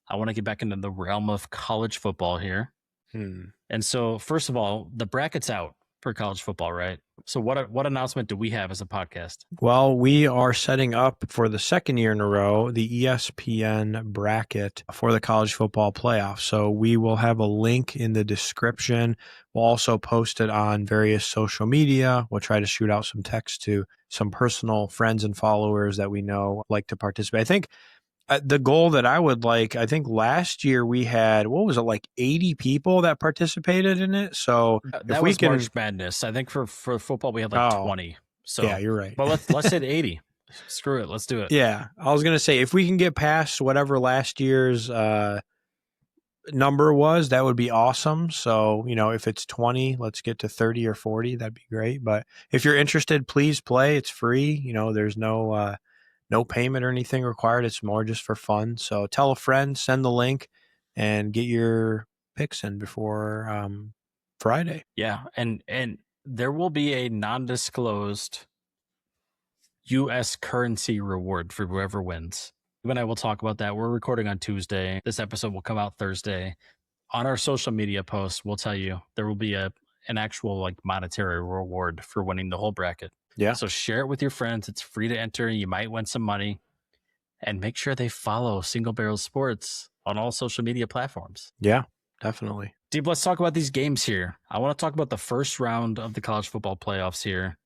I want to get back into the realm of college football here. And so, first of all, the bracket's out for college football, right? So what announcement do we have as a podcast? Well, we are setting up for the second year in a row the ESPN bracket for the college football playoff. So we will have a link in the description. We'll also post it on various social media. We'll try to shoot out some text to some personal friends and followers that we know like to participate. I think the goal that I would like, I think last year we had, what was it, like 80 people that participated in it. So that was March Madness. I think for football we had like 20. So yeah, you're right. But let's hit 80. Screw it. Let's do it. Yeah. I was going to say, if we can get past whatever last year's number was, that would be awesome. So, if it's 20, let's get to 30 or 40. That'd be great. But if you're interested, please play. It's free. There's no payment or anything required. It's more just for fun. So tell a friend, send the link, and get your picks in before Friday. Yeah, and there will be a non-disclosed U.S. currency reward for whoever wins. You and I will talk about that. We're recording on Tuesday. This episode will come out Thursday. On our social media posts, we'll tell you there will be an actual like monetary reward for winning the whole bracket. Yeah. So share it with your friends. It's free to enter. You might win some money. And make sure they follow Single Barrel Sports on all social media platforms. Yeah, definitely. Deep, let's talk about these games here. I want to talk about the first round of the college football playoffs here,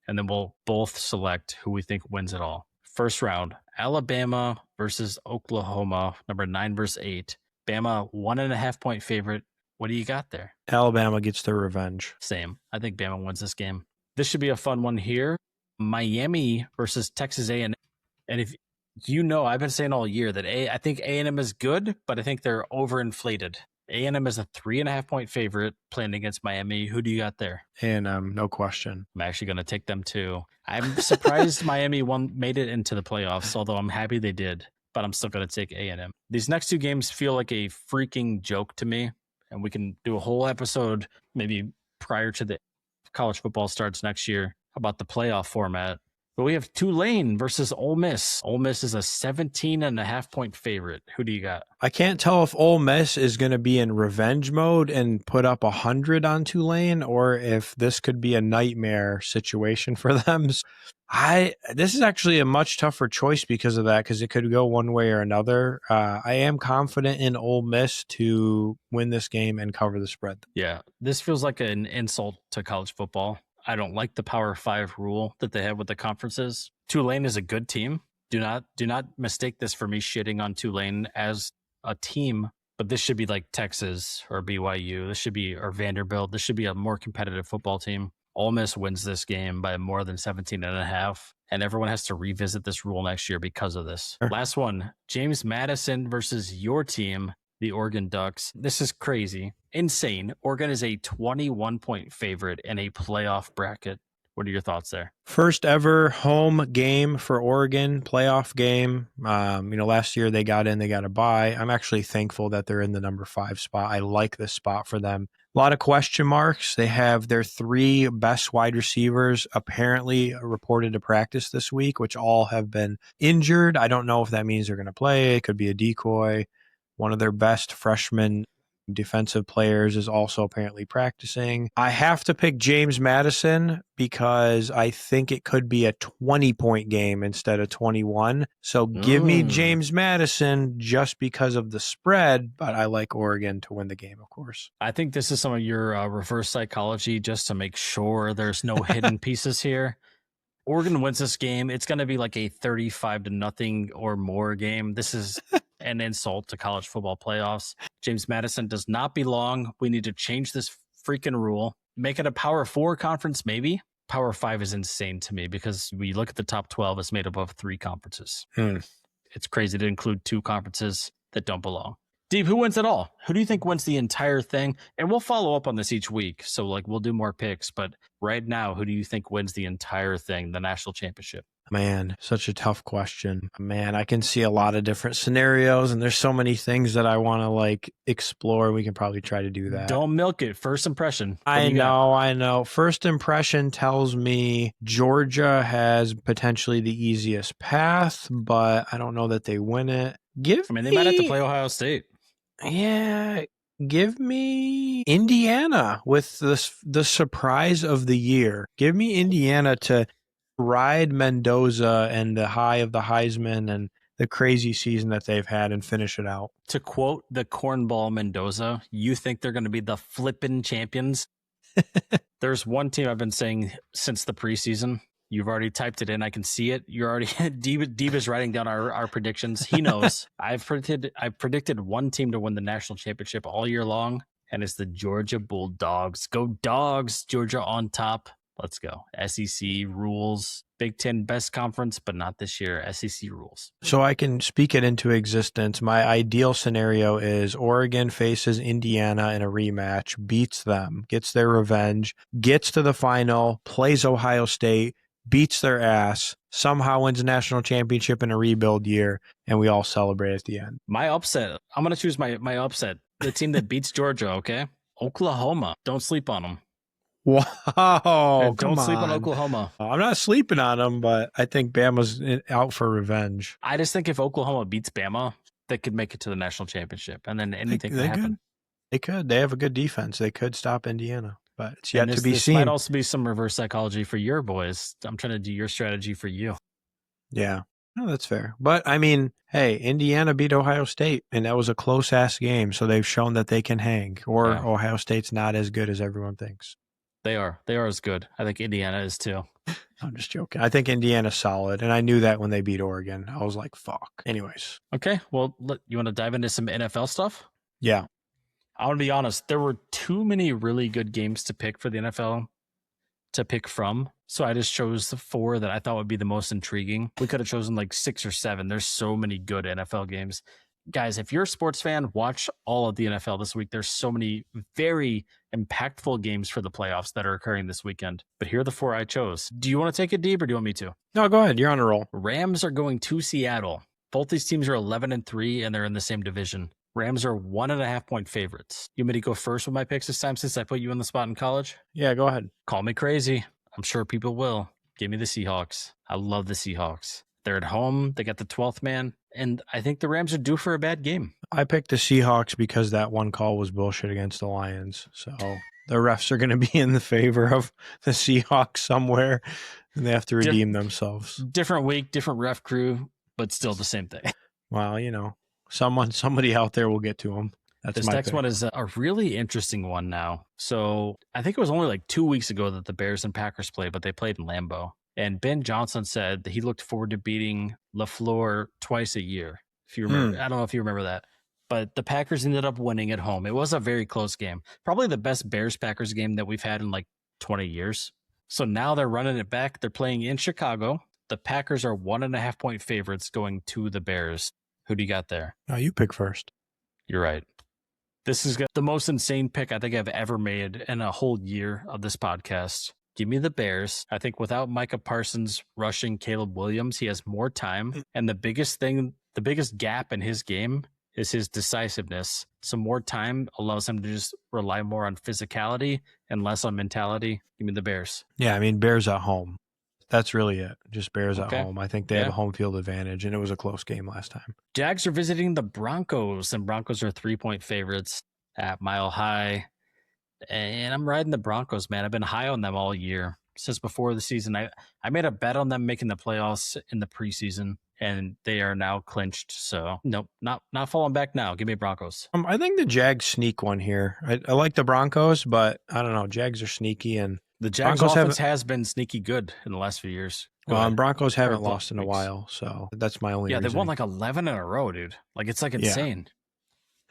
and then we'll both select who we think wins it all. First round, Alabama versus Oklahoma, number 9 versus 8. Bama, 1.5 point favorite. What do you got there? Alabama gets their revenge. Same. I think Bama wins this game. This should be a fun one here. Miami versus Texas A&M. And if I've been saying all year that I think A&M is good, but I think they're overinflated. A&M is a 3.5 point favorite playing against Miami. Who do you got there? A&M, no question. I'm actually going to take them too. I'm surprised Miami made it into the playoffs, although I'm happy they did, but I'm still going to take A&M. These next two games feel like a freaking joke to me, and we can do a whole episode maybe prior to the college football starts next year about the playoff format. But we have Tulane versus Ole Miss. Ole Miss is a 17.5 point favorite. Who do you got? I can't tell if Ole Miss is going to be in revenge mode and put up 100 on Tulane, or if this could be a nightmare situation for them. This is actually a much tougher choice because of that, because it could go one way or another. I am confident in Ole Miss to win this game and cover the spread. Yeah, this feels like an insult to college football. I don't like the Power 5 rule that they have with the conferences. Tulane is a good team. Do not mistake this for me shitting on Tulane as a team, but this should be like Texas or BYU. Or Vanderbilt. This should be a more competitive football team. Ole Miss wins this game by more than 17.5, and everyone has to revisit this rule next year because of this. Sure. Last one, James Madison versus your team, the Oregon Ducks. This is crazy. Insane. Oregon is a 21 point favorite in a playoff bracket. What are your thoughts there? First ever home game for Oregon, playoff game. Last year they got a bye. I'm actually thankful that they're in the number 5 spot. I like this spot for them. A lot of question marks. They have their 3 best wide receivers apparently reported to practice this week, which all have been injured. I don't know if that means they're going to play. It could be a decoy. One of their best freshman defensive players is also apparently practicing. I have to pick James Madison because I think it could be a 20-point game instead of 21. So give me James Madison just because of the spread, but I like Oregon to win the game, of course. I think this is some of your reverse psychology just to make sure there's no hidden pieces here. Oregon wins this game. It's going to be like a 35-0 or more game. This is an insult to college football playoffs. James Madison does not belong. We need to change this freaking rule. Make it a Power 4 conference, maybe. Power 5 is insane to me because we look at the top 12, it's made up of 3 conferences. It's crazy to include 2 conferences that don't belong. Deep, who wins it all? Who do you think wins the entire thing? And we'll follow up on this each week. So we'll do more picks. But right now, who do you think wins the entire thing, the national championship? Man, such a tough question. Man, I can see a lot of different scenarios, and there's so many things that I want to like explore. We can probably try to do that. Don't milk it. First impression. What do I you got? know. First impression tells me Georgia has potentially the easiest path, but I don't know that they win it. I mean, they might have to play Ohio State. Yeah, give me Indiana with the surprise of the year. Give me Indiana to ride Mendoza and the high of the Heisman and the crazy season that they've had and finish it out. To quote the cornball Mendoza, you think they're going to be the flippin' champions? There's one team I've been saying since the preseason. You've already typed it in. I can see it. You're already Deeb is writing down our predictions. He knows. I've predicted one team to win the national championship all year long, and it's the Georgia Bulldogs. Go Dogs! Georgia on top. Let's go. SEC rules. Big Ten best conference, but not this year. SEC rules. So I can speak it into existence. My ideal scenario is Oregon faces Indiana in a rematch, beats them, gets their revenge, gets to the final, plays Ohio State, beats their ass, somehow wins a national championship in a rebuild year, and we all celebrate at the end. My upset. I'm going to choose my upset. The team that beats Georgia, okay? Oklahoma. Don't sleep on them. Wow. Don't sleep on Oklahoma. I'm not sleeping on them, but I think Bama's out for revenge. I just think if Oklahoma beats Bama, they could make it to the national championship, and then anything could happen. They could. They have a good defense. They could stop Indiana, but it's yet to be this seen. Might also be some reverse psychology for your boys. I'm trying to do your strategy for you. Yeah. No, that's fair. But, I mean, hey, Indiana beat Ohio State, and that was a close-ass game, so they've shown that they can hang, or Ohio State's not as good as everyone thinks. They are as good. I think Indiana is too. I'm just joking. I think Indiana's solid, and I knew that when they beat Oregon. I was like, fuck. Anyways. Okay, well, you want to dive into some NFL stuff? Yeah. I want to be honest. There were too many really good games to pick for the NFL to pick from, so I just chose the 4 that I thought would be the most intriguing. We could have chosen like 6 or 7. There's so many good NFL games. Guys, if you're a sports fan, watch all of the NFL this week. There's so many very impactful games for the playoffs that are occurring this weekend. But here are the 4 I chose. Do you want to take it deep or do you want me to? No, go ahead. You're on a roll. Rams are going to Seattle. Both these teams are 11-3 and they're in the same division. Rams are 1.5 point favorites. You want me to go first with my picks this time since I put you on the spot in college? Yeah, go ahead. Call me crazy. I'm sure people will. Give me the Seahawks. I love the Seahawks. They're at home. They got the 12th man. And I think the Rams are due for a bad game. I picked the Seahawks because that one call was bullshit against the Lions. So the refs are going to be in the favor of the Seahawks somewhere, and they have to redeem themselves. Different week, different ref crew, but still the same thing. Well, you know, somebody out there will get to them. This next one is a really interesting one now. So I think it was only like 2 weeks ago that the Bears and Packers played, but they played in Lambeau. And Ben Johnson said that he looked forward to beating LaFleur twice a year. If you remember, I don't know if you remember that, but the Packers ended up winning at home. It was a very close game. Probably the best Bears-Packers game that we've had in like 20 years. So now they're running it back. They're playing in Chicago. The Packers are 1.5 point favorites going to the Bears. Who do you got there? No, you pick first. You're right. This is the most insane pick I think I've ever made in a whole year of this podcast. Give me the Bears. I think without Micah Parsons rushing Caleb Williams, he has more time. And the biggest gap in his game is his decisiveness. So more time allows him to just rely more on physicality and less on mentality. Give me the Bears. Yeah, I mean, Bears at home. That's really it. Just Bears at home. I think they have a home field advantage, and it was a close game last time. Jags are visiting the Broncos, and Broncos are 3 point favorites at Mile High. And I'm riding the Broncos, man. I've been high on them all year since before the season. I made a bet on them making the playoffs in the preseason, and they are now clinched. So nope, not falling back now. Give me Broncos. I think the Jags sneak one here. I like the Broncos, but I don't know. Jags are sneaky, and the Jags offense has been sneaky good in the last few years. And Broncos haven't lost in a while, so that's my only reason. They've won like 11 in a row, dude. Like it's like insane. Yeah.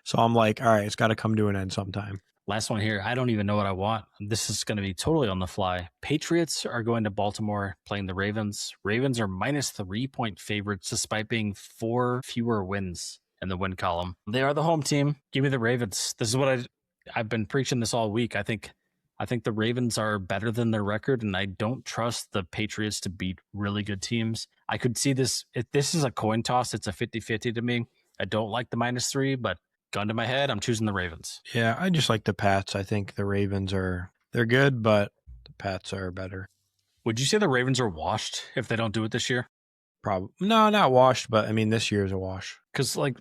So I'm like, all right, it's got to come to an end sometime. Last one here. I don't even know what I want. This is going to be totally on the fly. Patriots are going to Baltimore playing the Ravens. Ravens are -3 point favorites despite being 4 fewer wins in the win column. They are the home team. Give me the Ravens. This is what I've been preaching this all week. I think I think the Ravens are better than their record, and I don't trust the Patriots to beat really good teams. I could see this. If this is a coin toss, it's a 50-50 to me. I don't like the -3, but gun to my head, I'm choosing the Ravens. Yeah, I just like the Pats. I think the Ravens they're good, but the Pats are better. Would you say the Ravens are washed if they don't do it this year? Probably no, not washed, but I mean this year's a wash. Because, like,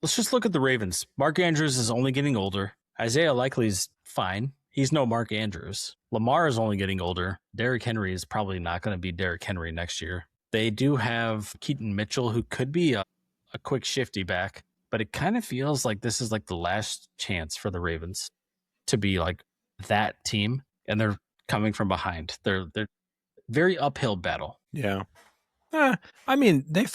let's just look at the Ravens. Mark Andrews is only getting older. Isaiah Likely's fine. He's no Mark Andrews. Lamar is only getting older. Derrick Henry is probably not going to be Derrick Henry next year. They do have Keaton Mitchell, who could be a quick shifty back, but it kind of feels like this is like the last chance for the Ravens to be like that team, and they're coming from behind. They're very uphill battle. Yeah. I mean, they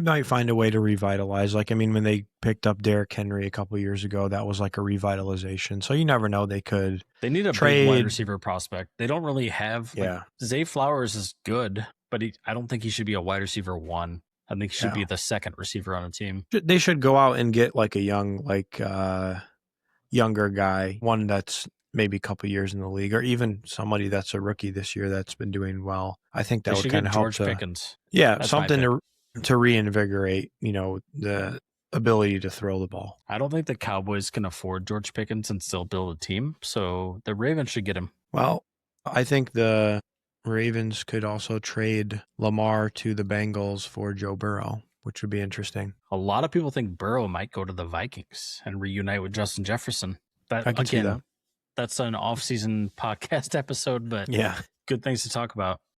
might find a way to revitalize. Like, I mean, when they picked up Derrick Henry a couple years ago, that was like a revitalization. So you never know. They could. They need a big wide receiver prospect. They don't really have. Yeah. Zay Flowers is good, but I don't think he should be a wide receiver 1. I think he should be the second receiver on a team. They should go out and get like a young, younger guy, one that's maybe a couple years in the league, or even somebody that's a rookie this year that's been doing well. I think that would kind of help. George Pickens. Yeah, that's something to reinvigorate, the ability to throw the ball. I don't think the Cowboys can afford George Pickens and still build a team, so the Ravens should get him. Well, I think the Ravens could also trade Lamar to the Bengals for Joe Burrow, which would be interesting. A lot of people think Burrow might go to the Vikings and reunite with Justin Jefferson. I can see that. That's an off-season podcast episode, but yeah, good things to talk about.